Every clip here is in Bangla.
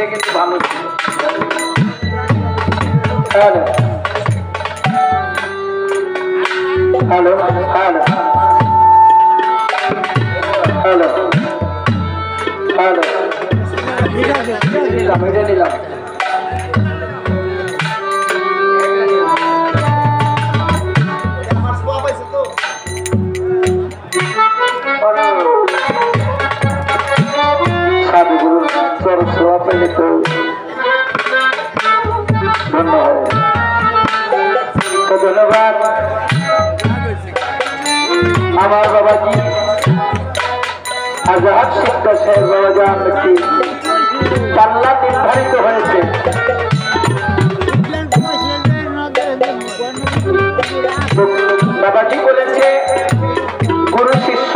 এটা কিন্তু ভালো ছিল। Hello hello hello hello hello নিলাম এটা নিলাম। সাধুগুরু চরম সেবা পেলে তো ধন্য হয়। তো ধন্যবাদ আমার বাবাজি আজাদ শিক্ষা সাহেব বাবাজান একটি পাল্লা নির্ধারিত হয়েছে। বাবাজি বলেছে গুরু শিষ্য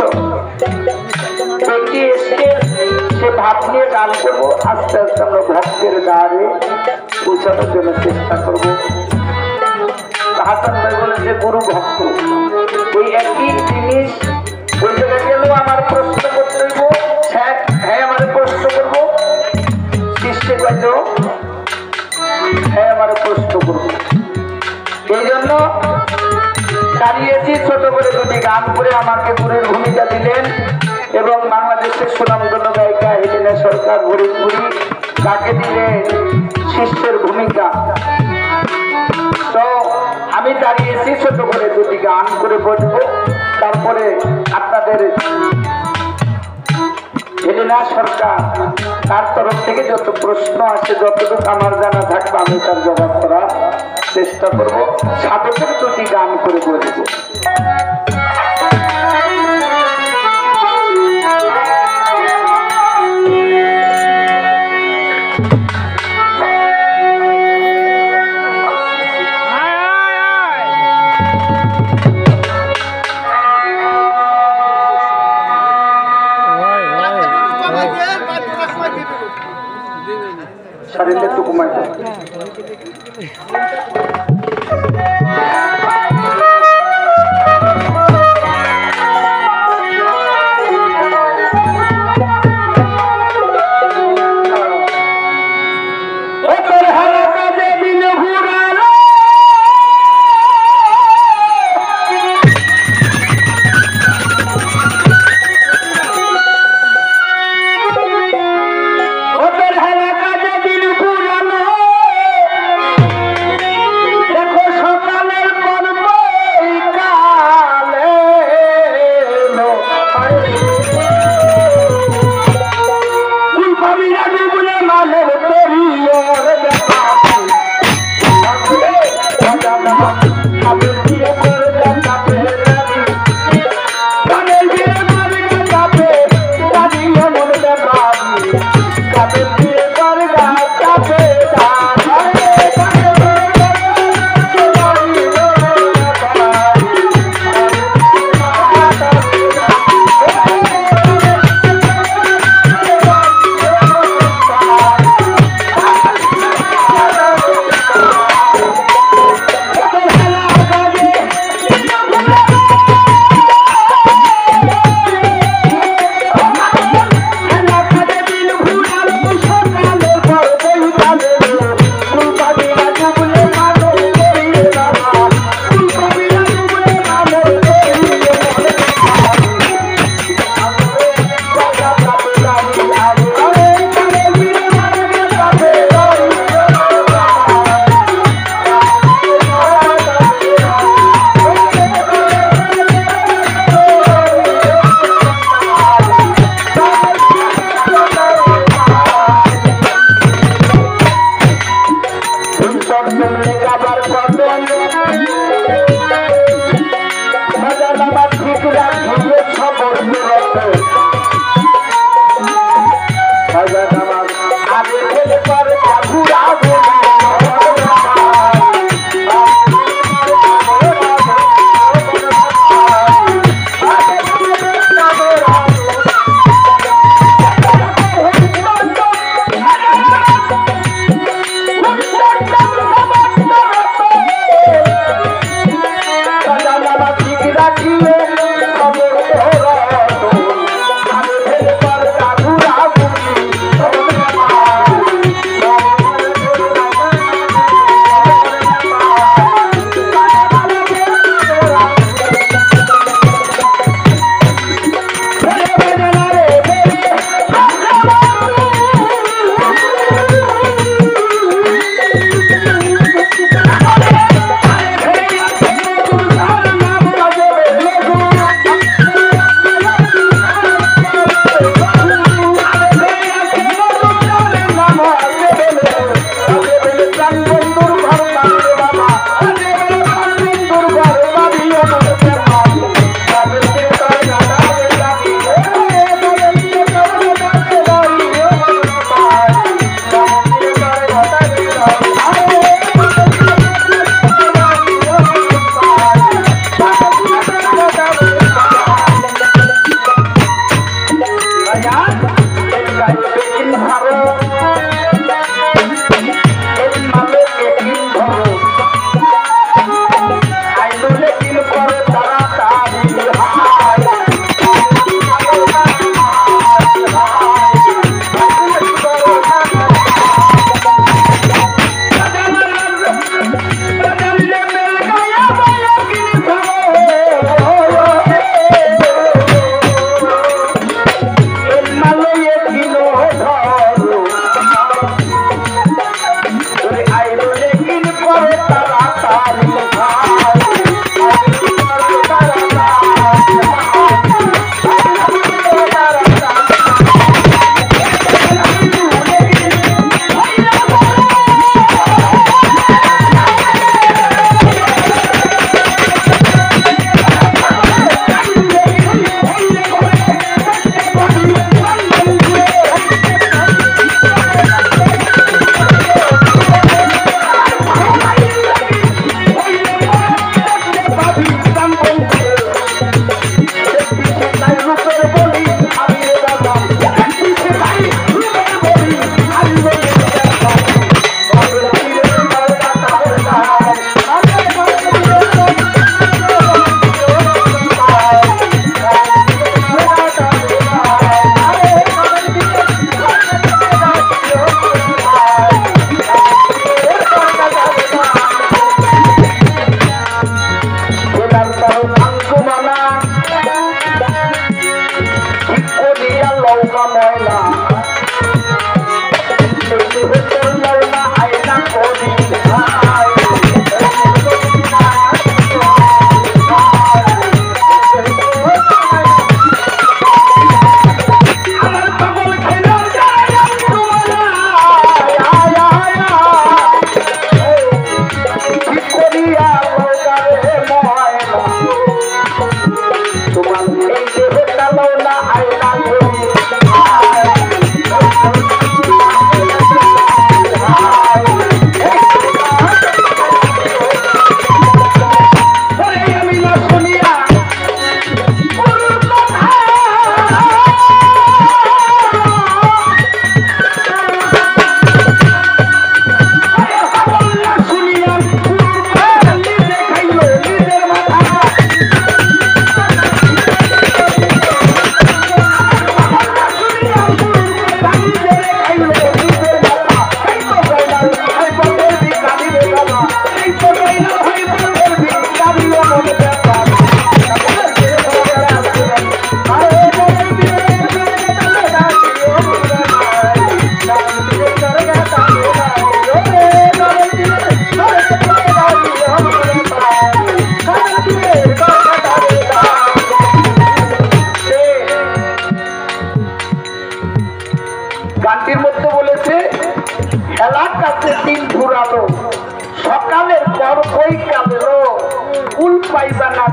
সে ভাব নিয়ে গান করবো, আস্তে আস্তে আমরা ভক্তের দ্বারে পৌঁছানোর জন্য চেষ্টা করবো। হাসান ভাই বলেছে গুরু ভক্ত ওই একই জিনিস ওই জায়গায় গেলেও আমার প্রশ্ন করতে হইব। হ্যাঁ আমার প্রশ্ন করবো, শিষ্যে কইল হ্যাঁ আমার প্রশ্ন করবো। এই জন্য দাঁড়িয়েছি ছোট করে দুটি গান করে আমাকে গুরুর ভূমিকা দিলেন এবং বাংলাদেশের সুনামধন্য গায়িকা হেলেনা সরকার হরিপুরি তাকে দিলেন শিষ্যের ভূমিকা। তো আমি দাঁড়িয়েছি ছোট করে দুটি গান করে বসবো, তারপরে আপনাদের হেলেনা সরকার তার তরফ থেকে যত প্রশ্ন আছে যতটুকু আমার জানা থাকবে আমি তার জবাব করার চেষ্টা করবো। সাধকের দুটি গান করে বসবো। শরীরে একটু কমাই দাও।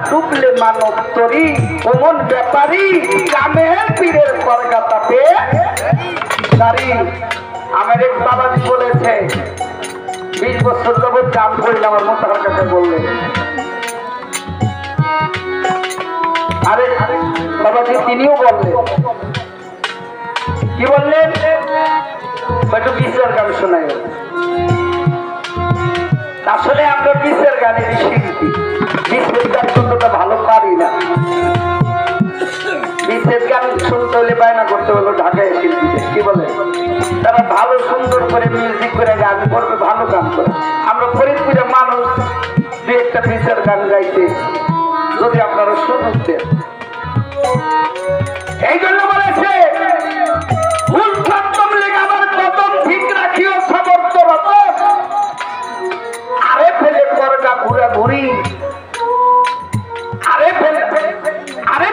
ডুবলে মানব তরি ওমন ব্যাপারী কামের পীরের করগাতা পে দাঁড়ি। আমার এক বাবাজি বলেছে 20 বছর যাবৎ কাম করলে আমার মোতার কাছে বললেন, আরে বাবাজি তিনিও বললেন, কি বললেন, একটু বিচার গান শোনায়। আসলে আমরা বিচার গানের শিল্পী, বিশেষ গান শুনতে ভালো পারি না। বিশেষ গান শুনতে হলে বায়না করতে হলো ঢাকায় শিল্পীদের, কি বলে তারা ভালো সুন্দর করে মিউজিক করে গান করবে, ভালো গান করে। আমরা ফরিদপুরের মানুষ দু একটা বিচার গান গাইতে যদি আপনারা সুযোগ দেন। এই জন্য বলেছে ভুল সপ্তম লেগে আমার কদম ঠিক রাখিও সমর্থ রত, আরে ফেলে করগা ঘুরা ঘুরি, আরে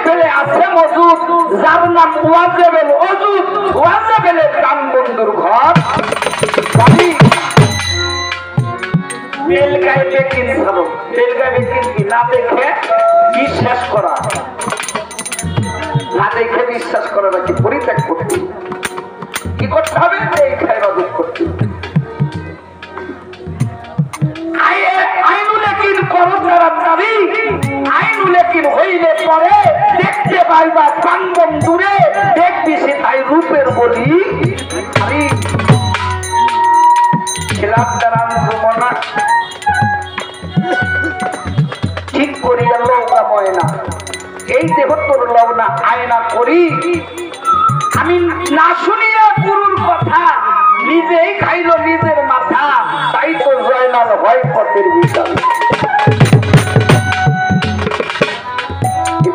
ফেলে আছে মজুদ যার নাম ওয়াজেবেল অজুদ, ওয়াজেবেলের কাম বন্ধুর ঘর মেল গাইবে কিনতে, মেল গাইবে কিনবি না দেখে বিশ্বাস করা, না দেখে বিশ্বাস করা নাকি পরিত্যাগ করতে, কি করতে হবে এই খায় রজত করতে। হইলে পরে দেখতে পাইবা কান্দন দূরে, দেখবি সে তাই রূপের বলি ঠিক করিয়া লৌকা ময়না, এই দেহ তোর লগ্না আয়না করি, আমি না শুনিয়া গুরুর কথা, নিজেই খাইল নিজের মাথা, তাই তো জয়নাল হয় পথের বিশাল।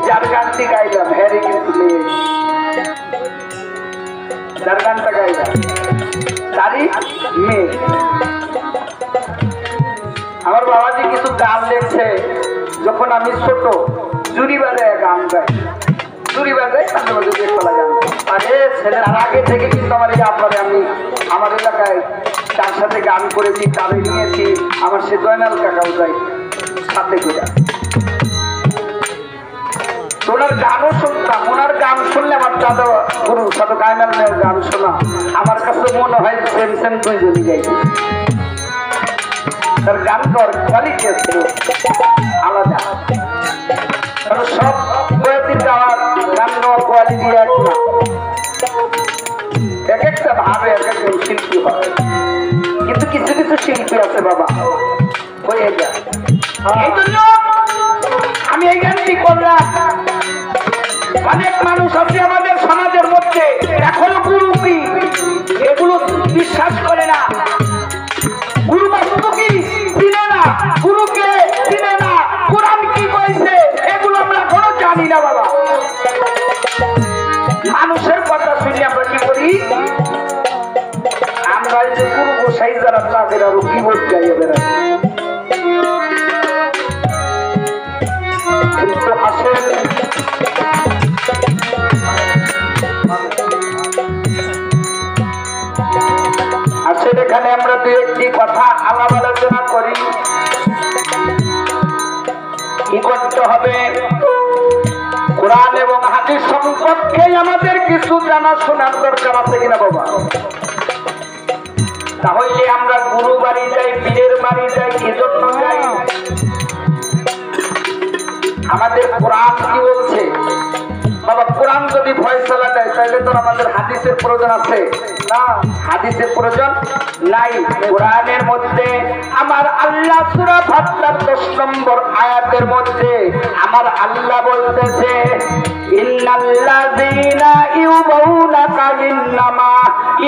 যার গানটি গাইলাম হ্যারি কিন্তু যার গানটা গাইলাম তারই মেয়ে। আমার বাবাজি কিছু গান লেখছে, যখন আমি ছোট জুড়ি বাজায় গান গাই, জুড়ি বাজায় কান্দে বাজে দিয়ে ফেলা গান। আরে ছেলের আগে থেকে কিন্তু আমার এই আপনারে আমি আমার এলাকায় তার সাথে গান করেছি, তারে নিয়েছি, আমার সে জয়নাল কাকাও যায় সাথে করে। ওনার গানও শুনতাম, ওনার গান শুনলে আমার দাদা গুরু সাধু কায়নাল মেয়ের গান শোনা আমার কাছে মনে হয় সেম সেম দুইজনই গাইছে। তার গান কর কোয়ালিটি ছিল আলাদা, কারণ সব বয়সী গাওয়ার গান গাওয়ার কোয়ালিটি এক না, এক একটা ভাবে এক একজন শিল্পী হয়। কিন্তু কিছু কিছু শিল্পী আছে বাবা হয়ে যায়। এই জন্য আমি এই গানটি করলাম। অনেক মানুষ আছে আমাদের সমাজের মধ্যে এখনো গুরু কি এগুলো বিশ্বাস করে না, গুরু বস্তু কি চিনে না, গুরুকে চিনে না, কোরআন কি কইছে এগুলো আমরা কোনো জানি না বাবা। মানুষের কথা শুনে আমরা কি করি, আমরা এই যে গুরু গোসাই যারা তাদের আরো কি বলতে যাইয়ে বেড়াই। কিন্তু আসেন আসেন এখানে আমরা দু একটি কথা আলাপ আলোচনা করি। কি করতে হবে, কোরআন এবং হাদিস সম্পর্কে আমাদের কিছু জানা শোনার দরকার আছে কিনা বাবা। তাহলে আমরা গুরু বাড়ি যাই, পীরের বাড়ি যাই, কি জন্য যাই? আমাদের কোরআন কি বলছে বাবা? কোরআন যদি ফয়সালা দেয় তাহলে তো আমাদের হাদিসের প্রয়োজন আছে না, হাদিসের প্রয়োজন নাই। কোরআনের মধ্যে আমার আল্লাহ সূরা ফাতিহার 10 নম্বর আয়াতের মধ্যে আমার আল্লাহ বলতেছে, ইন্নাল্লাযীনা ইউবাউনাকা ইন্নামা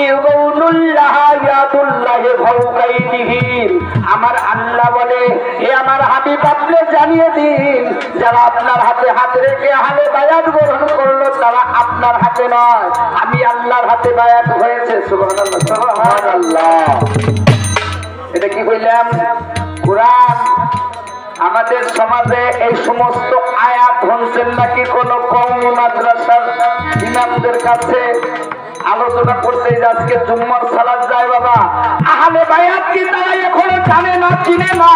ইউবাউনুল্লাহা ইয়াদুল্লাহি ফাওকা আইদিহিম। আমার আল্লাহ বলে, হে আমার হাবিব আপনি জানিয়ে দিন, যারা আপনার হাতে হাত রেখে আহলে বায়াত গ্রহণ করলো তারা আপনার হাতে নয়, আমি আল্লাহর হাতে বায়াত হয়েছে। সুবহানাল্লাহ সুবহানাল্লাহ। এটা কি বললাম? কোরআন। আমাদের সমাজে এই সমস্ত আয়াত শুনছেন নাকি কোন কওমি মাদ্রাসার ইমামদের কাছে আলোচনা করতে? আজকে জুম্মার সালাত যায় বাবা, আহলে বায়াত কি তারা এখনো জানে না, চিনে না।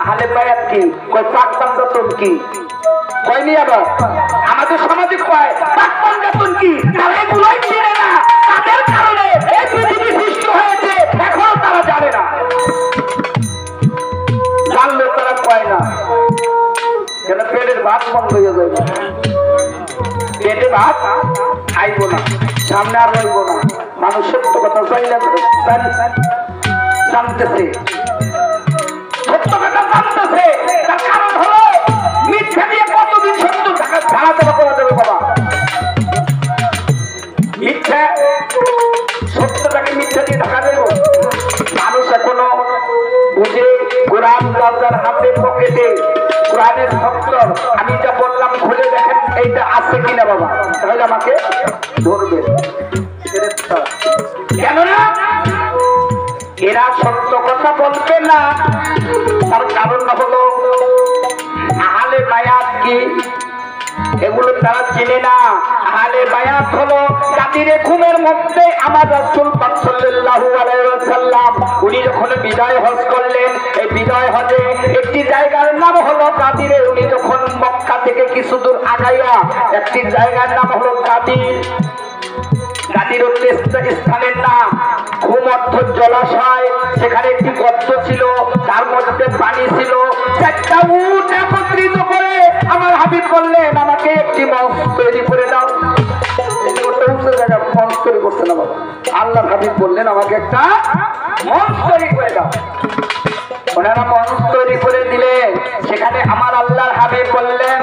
আহলে বায়াত কি কই? পাক পাঞ্জাতন কি কয়নি? আবার আমাদের সমাজে কয় পাক পাঞ্জাতন কি, তারা এগুলোই চিনে না। তাদের কারণে এই পৃথিবী সৃষ্টি হয়েছে, এখনো তারা জানে না। জানলে তারা কয় না কেন? পেটের ভাত বন্ধ হয়ে যাবে, পেটে ভাত খাইব না, সামনে আর রইব না। মানুষ সত্য কথা জানতেছে, সত্য কথা জানতেছে, তার কারণ হলো মিথ্যা দিয়ে কতদিন সত্য ধারা করা যাবে বাবা? মিথ্যা, সত্যটাকে মিথ্যা দিয়ে ঢাকা দেব? মানুষ এখনো বুঝে কোরআন তার হাতে পকেটে, কোরআনের সত্য আমি যা বললাম খুলে দেখেন এইটা আছে কিনা বাবা, তাহলে আমাকে ধরবে। কেননা এরা সত্য কথা বলবে না, তার কারণ হলো আহলে বায়াত কি এগুলো তারা চিনে না। আহলে বায়াত হলো কাদিরে ঘুমের মধ্যে আমার রাসূল পাক সাল্লাল্লাহু আলাইহি ওয়াসাল্লাম উনি যখন বিদায় হজ করলেন, এই বিদায় হজে একটি জায়গার নাম হলো কাদিরে। উনি যখন মক্কা থেকে কিছু দূর আগাইয়া একটি জায়গার নাম হলো কাদির, গাদির স্থানের নাম ঘুম অর্থ জলাশয়। সেখানে একটি গর্ত ছিল, তার মধ্যে পানি ছিল। 4টা উট একত্রিত করে আমার হাবিব বললেন, আমাকে একটি মঞ্চ তৈরি করে দাও। মঞ্চ তৈরি করছে না বাবা, আল্লাহ হাবিব বললেন আমাকে একটা মঞ্চ তৈরি করে দাও। ওনারা মঞ্চ তৈরি করে দিলেন। সেখানে আমার আল্লাহর হাবিব বললেন,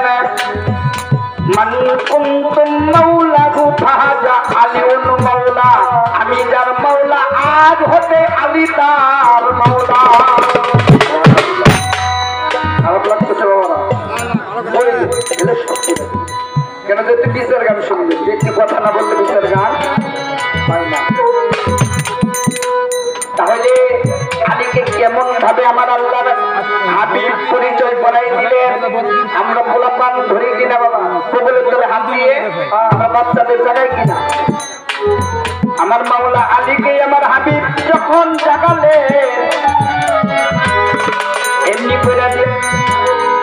মান কুনতুম মাওলাহু ফাহাজা আলিউন মাওলা। আমি যার মাওলা আজ হতে আলী তার মাওলা। খারাপ লাগতেছে বাবারা? কেন যে তুই বিচার গান শুনবি, একটি কথা না বললে বিচার গান বাচ্চাদের জায়গায় কিনা আমার মাওলা আলীকে আমার হাবিব যখন জাগালেন এমনি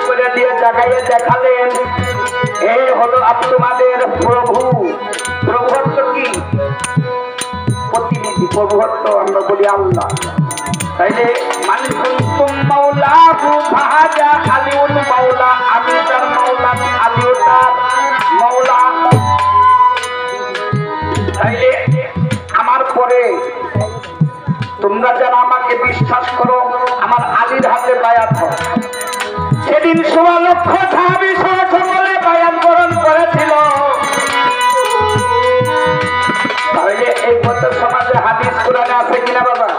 করে দিয়ে জাগাইয়ে দেখালেন এ হলো তোমাদের প্রভু। প্রভুত্ব কি? প্রতিনিধি। প্রভুত্ব আমরা বলি আল্লাহ। তাইলে মান কুনতুম মাওলাহু ফাহাজা আলিউল মাওলা, আমি তার মাওলা, আলিও তার মাওলা। তাইলে আমার পরে তোমরা যারা আমাকে বিশ্বাস করো আমার আলীর হাতে বায়াত হও। সেদিন ১৬ লক্ষ সাহাবী সকলে বায়াত গ্রহণ করেছিল। তাহলে এই মত সমাজে হাদিস কোরআনে আছে কিনা বাবা?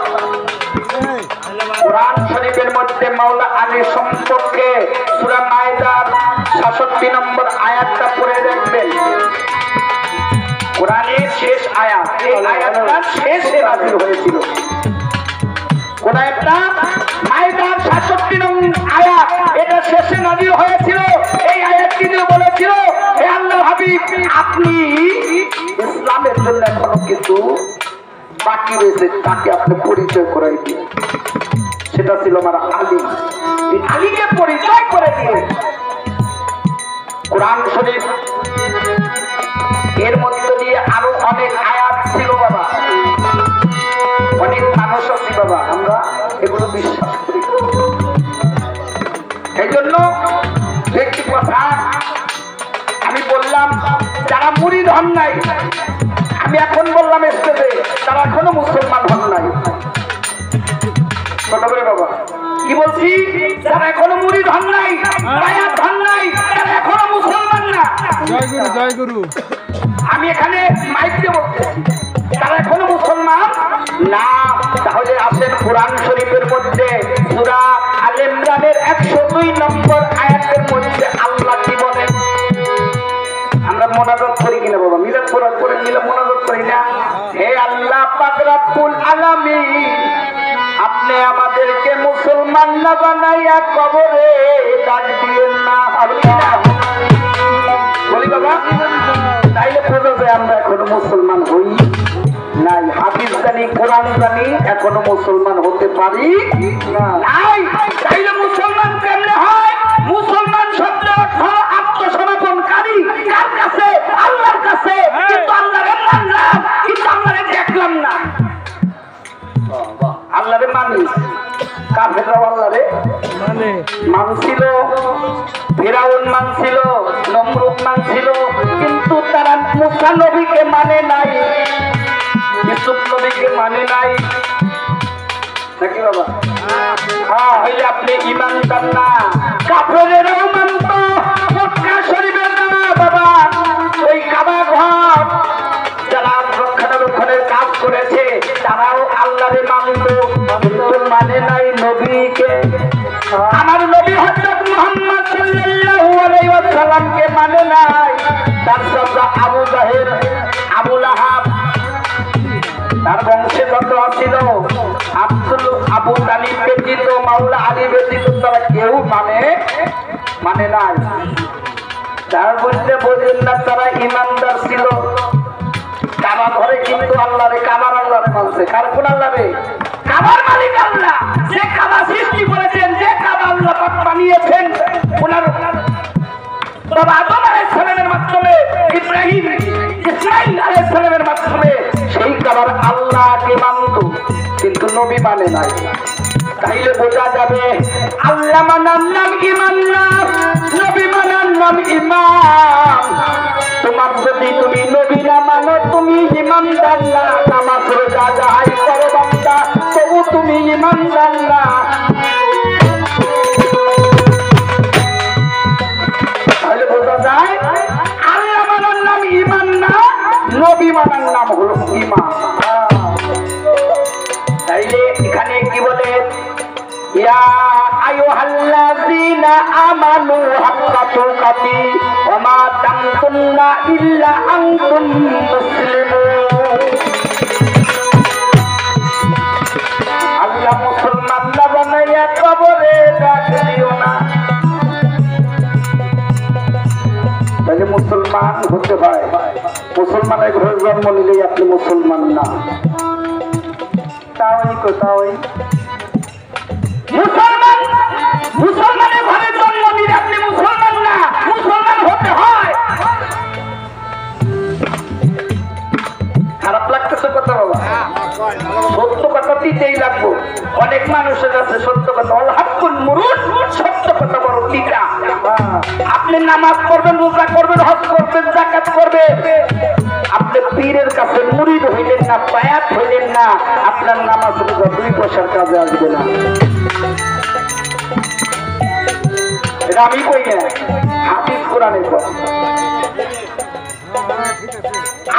কোরআন শরীফের মধ্যে মাওলা আলী সম্পর্কে সূরা মাইদার ৬৭ নম্বর আয়াতটা পড়ে দেখবেন। কোরআনের শেষ আয়াত, এই আয়াতটা শেষে নাযিল হয়েছিল। কোন একটা মাইদার ৬৭ নম্বর আয়াত, এটা শেষে নাযিল হয়েছিল। এই আয়াতটি দিয়ে বলেছিল হে আল্লাহর হাবিব আপনি ইসলামের জন্য এখনো কিছু বাকি রয়েছে, তাকে আপনি পরিচয় করাই দিন। সেটা ছিল আমার আলী। আলীকে পরিচয় করে দিয়ে কোরআন শরীফ এর মধ্য দিয়ে আরো অনেক আয়াত ছিল বাবা, অনেক মানুষ আছে বাবা, আমরা এগুলো বিশ্বাস করি। এই জন্য একটি কথা আমি বললাম, যারা মুরিদ হন নাই, আমি এখন বললাম স্টেজে, তারা এখনো মুসলমান হন নাই। ছোট করে বাবা কি বলছি? যারা এখনো মুরিদ হন নাই, বায়াত হন নাই, তারা এখনো মুসলমান না। জয় গুরু, জয় গুরু। আমি এখানে মাইক দিয়ে বলতেছি, তারা এখনো মুসলমান না। তাহলে আসেন কোরআন শরীফের মধ্যে সূরা আল ইমরানের ১০২ নম্বর আয়াতের মধ্যে আল্লাহ কি বলেন? আমরা মোনাজাত করি কিনা বাবা? মিলাদ পড়ার পরে মোনাজাত করি না? হে আল্লাহ পাক রব্বুল আলামিন, আপনি আমাদেরকে মুসলমান না বানাইয়া কবরে ডাক দিয়েন না। বলি বাবা, তাইলে বোঝা যায় আমরা এখনো মুসলমান হই নাই। হাফিজ জানি, কোরআন জানি, এখনো মুসলমান হতে পারি নাই। তাইলে মুসলমান কেমনে হয়? মুসলমান শব্দের অর্থ আত্মসমর্পণকারী। কার কাছে? আল্লাহর কাছে। কিন্তু আল্লাহরে মানলাম, কিন্তু আল্লাহরে দেখলাম না। আল্লাহরে মানি, কাফেররাও আল্লাহরে মানছিল, ফিরাউন মানছিল, নমরুদ মানছিল, কিন্তু তারা মুসা নবীকে মানে নাই, ইউসুফ নবীকে মানে নাই। নাকি বাবা? হ্যাঁ, হইলে আপনি ঈমানদার না। কাফেরেরাও মানত মক্কা শরীফের না বাবা, ওই কাবা ঘর যারা রক্ষণাবেক্ষণের কাজ করেছে তারাও আল্লাহরে মানত, কিন্তু মানে নাই নবীকে। আমার নবী হযরত মুহাম্মদ সাল্লাল্লাহু আলাইহি ওয়াসাল্লামকে মানে নাই। তার চাচা আবু জাহেল, আবু লাহাব, তার বংশে যত ছিল আবু তালিব ব্যতীত, মাওলা আলী ব্যতীত তারা কেউ মানে নাই। তার মধ্যে বলেন না তারা ইমানদার ছিল। কাবা ঘরে কিন্তু আল্লাহরে, কাবার আল্লাহরে মানছে। কার? কোন আল্লাহরে? কাবার মালিক আল্লাহ, যে কাবা সৃষ্টি করেছেন, যে কাবা আল্লাহ পাক বানিয়েছেন ওনার বাবা আদম আলাইহিস সালামের মাধ্যমে, ইব্রাহিম, ইসমাঈল আলাইহিস সালামের মাধ্যমে সেই কাবার আল্লাহকে মানত, কিন্তু নবী মানে নাই। তাইলে বোঝা যাবে আল্লাহ মানার নাম ঈমান না, নবী মানার নাম ঈমান। তোমার যদি তুমি নবী না মানো, তুমি ঈমানদার না। নামাজ রোজা যাই করো বান্দা, তবু তুমি ঈমানদার না। তাহলে বোঝা যায় আল্লাহ মানার নাম ঈমান না, নবী মানার নাম হলো ঈমান। তাইলে এখানে কি বলে? ইয়া আইয়ুহাল্লাযীনা আমানু হাক্কা তুকাতি ওয়া মা তামুতুন্না ইল্লা আনতুম মুসলিমুন। আল্লাহ মুসলমান না বানাইয়া কবরে ডাক দিও না। তাহলে মুসলমান হতে হয় জন্ম নিলেই আপনি মুসলমান না। তাওই মুসলমান, মুসলমানের ঘরে জন্ম নিলে আপনি মুসলমান না, মুসলমান হতে হয়। খারাপ লাগতেছে কথা বাবা? সত্য কথা দিতেই লাগবো। অনেক মানুষের আছে সত্য কথা, সত্য কথা বড় টিকা। আপনি নামাজ পড়বেন, রোজা করবেন, হজ করবেন, যাকাত করবেন, আপনি পীরের কাছে মুরিদ হইলেন না, বায়াত হইলেন না, আপনার নামাজ রোজা 2 পয়সার কাজে আসবে না। এটা আমি কই না, হাফিজ কোরআনের কথা।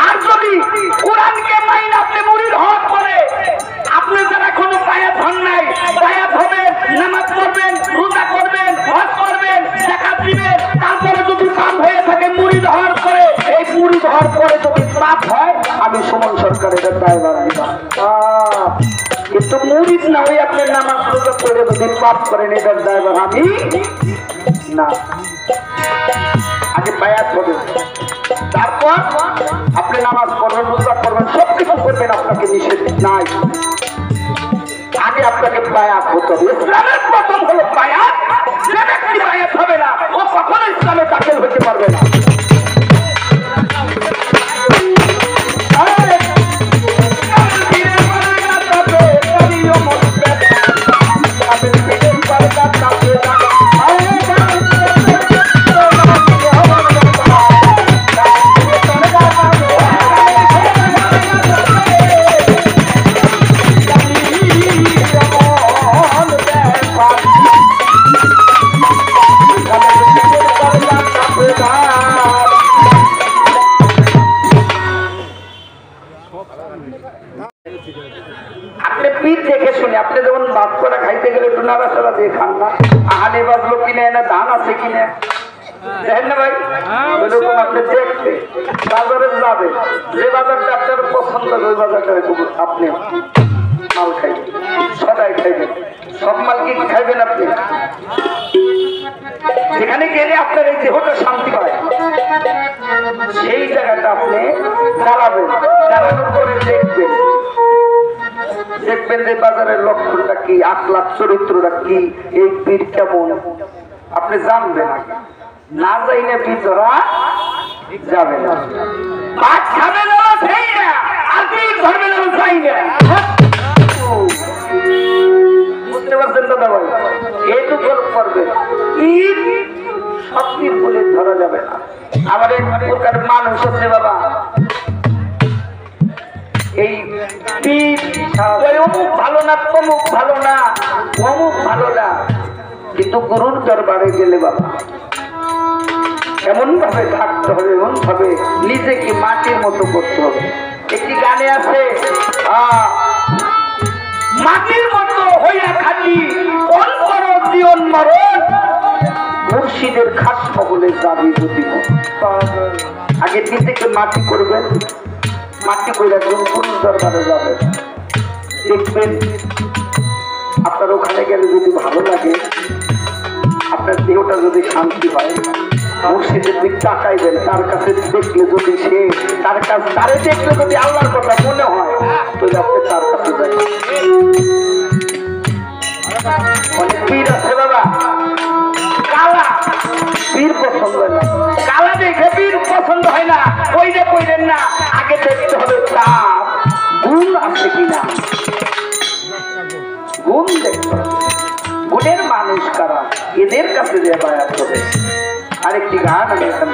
আর যদি কোরআনকে মাইন আপনি মুরিদ হওয়ার পরে আপনি যারা কোনো বায়াত হন নাই, বায়াত হবেন, নামাজ পড়বেন, রোজা করবেন, হজ করবেন, যাকাত দিবেন, তারপরে যদি পাপ হয়ে থাকে মুরিদ হওয়ার পরে, এই মুরিদ হওয়ার পরে যদি পাপ হয়, আমি সুমন সরকার এটা দায়ভার দিলাম। কিন্তু মুরিদ না হয়ে আপনি নামাজ রোজা করে যদি পাপ করেন, এটার দায়ভার আমি না। আগে বায়াত হবেন, তারপর আপনি নামাজ পড়বেন, রোজা করবেন, সবকিছু করবেন, আপনাকে নিষেধ নাই। আগে আপনাকে বায়াত হতে হবে। ইসলামের প্রথম হলো বায়াত। যে ব্যক্তি বায়াত হবে না, ও কখনো ইসলামে দাখিল হতে পারবে না। আপনি পীর দেখে শুনে, আপনি যেমন ভাত করে খাইতে গেলে একটু নাড়াচাড়া দিয়ে খান না, আহানে বাজলো কিনে না, ধান আছে কিনে, দেখেন না ভাই? ওইরকম আপনি দেখতে বাজারে যাবে, যে বাজারটা আপনার পছন্দ হবে ওই বাজারটা আপনি মাল খাইবেন, সদাই খাইবেন। সব মাল কি খাইবেন আপনি? যেখানে গেলে আপনার এই দেহটা শান্তি পায়, সেই জায়গাটা আপনি জ্বালাবেন। জ্বালানোর পরে দেখবেন, দেখবেন যে বাজারের লক্ষণটা কি, আখলাখ চরিত্রটা কি, এই পীর কেমন আপনি জানবেন। না যাইলে পীর ধরা যাবে না। ভাত খাবে না সেই না, আর পীর ধরবে না চাই না। বুঝতে পারছেন দাদা ভাই? এইটুকু গল্প করবে, পীর সব পীর বলে ধরা যাবে না। আবার এক প্রকার মানুষ আছে বাবা, এই পীর অমুক ভালো না, তমুক ভালো না, অমুক ভালো না, কিন্তু গুরুর দরবারে গেলে বাবা এমন ভাবে থাকতে হবে, এমন ভাবে নিজেকে মাটির মতো করতে হবে। একটি গানে আছে, মাটির মতো হইয়া খালি কোন করো জীবন মরণ, মুর্শিদের খাস বলে যাবি যদি। আগে নিজেকে মাটি করবেন, মাটি করে গুরুর দরবারে যাবেন, দেখবেন আপনার ওখানে গেলে যদি ভালো লাগে, আপনার দেহটা যদি শান্তি হয়, মুর্শিদের দিক তাকাইবেন, তার কাছে দেখলে যদি সে তার কাছে তারে দেখলে যদি আল্লাহর কথা মনে হয়, তাহলে আপনি তার কাছে যাবেন। অনেক পীর আছে বাবা, কালা পীর পছন্দ হয় না, কালা দেখে পীর পছন্দ হয় না, ওই যে কইলেন না, আগে দেখতে হবে তার গুণ আছে কিনা, গুণ দেখতে হবে। গুণের মানুষ কারা, এদের কাছে যে বায়াত হবে। আরেকটি গান আমি এখান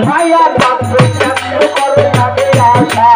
মায়া পাত্র চাত্র করে থাকে আশা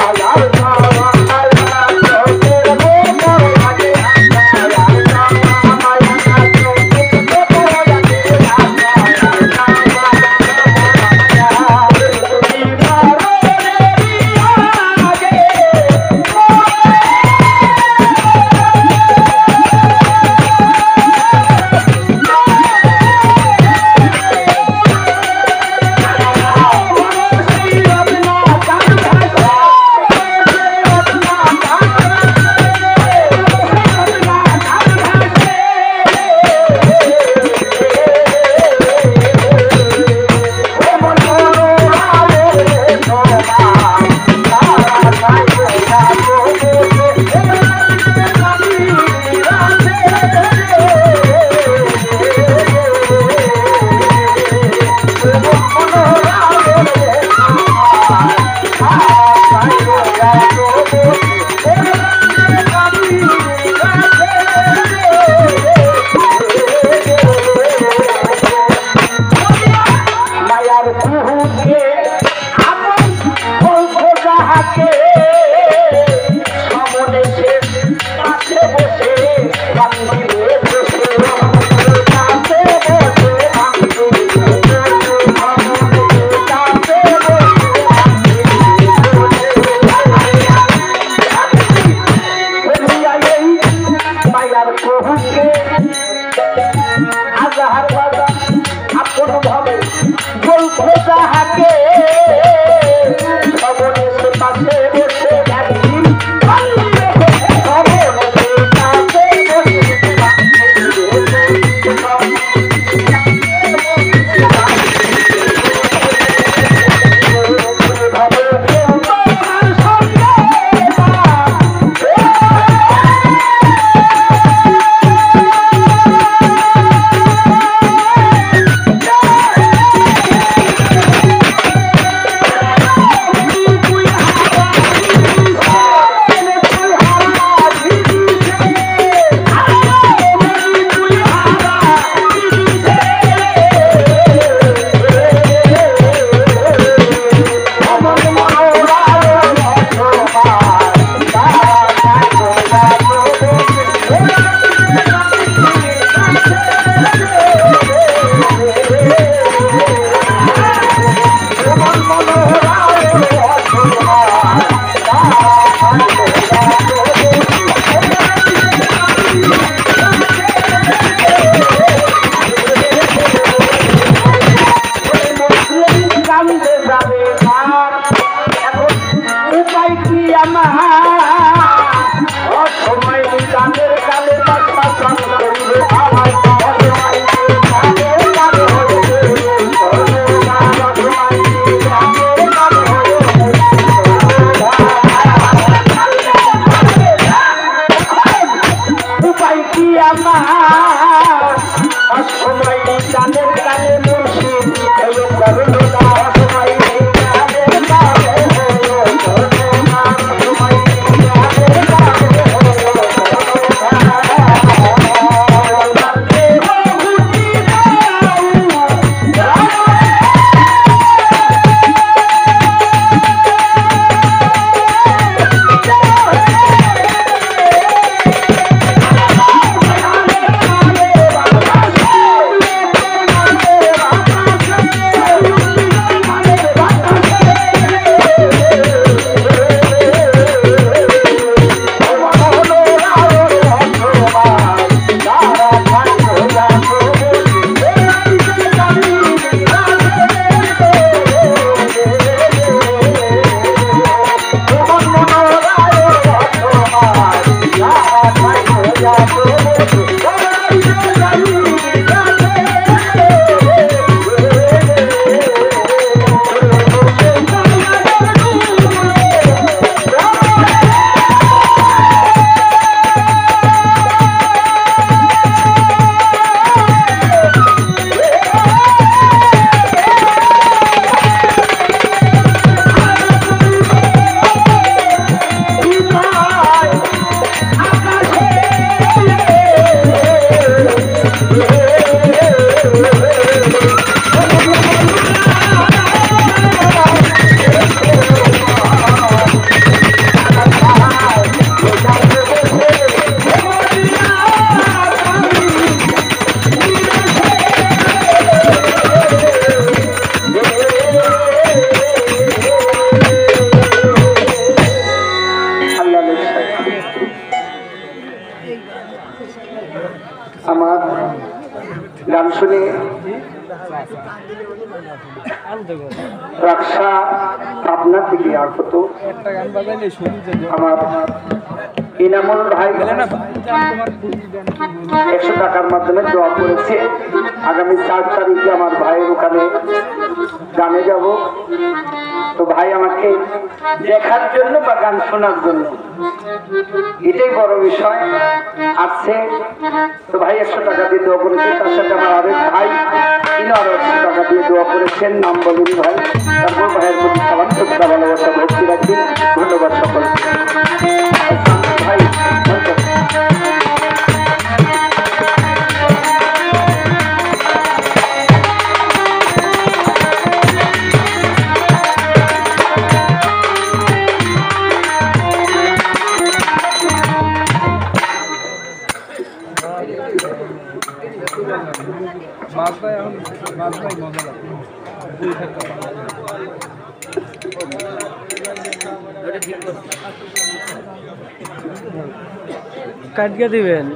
রাক্সা পাবনা থেকে আগত আমার ইনামুল ভাই 100 টাকার মাধ্যমে দোয়া করেছে। আগামী 4 তারিখে আমার ভাইয়ের ওখানে গানে যাব। তো ভাই আমাকে দেখার জন্য বা গান শোনার জন্য, এটাই বড় বিষয় আছে। তো ভাই 100 টাকা দিয়ে দোয়া করেছে। তার সাথে আমার আরেক ভাই তিনি আরো 100 টাকা দিয়ে দোয়া করেছেন। নাম বলুন ভাই। তারপর ভাইয়ের প্রতি সালাম, শ্রদ্ধা, ভালোবাসা ভক্তি রাখি। ধন্যবাদ সকলকে। ভাই কাটিয়ে দিবেন।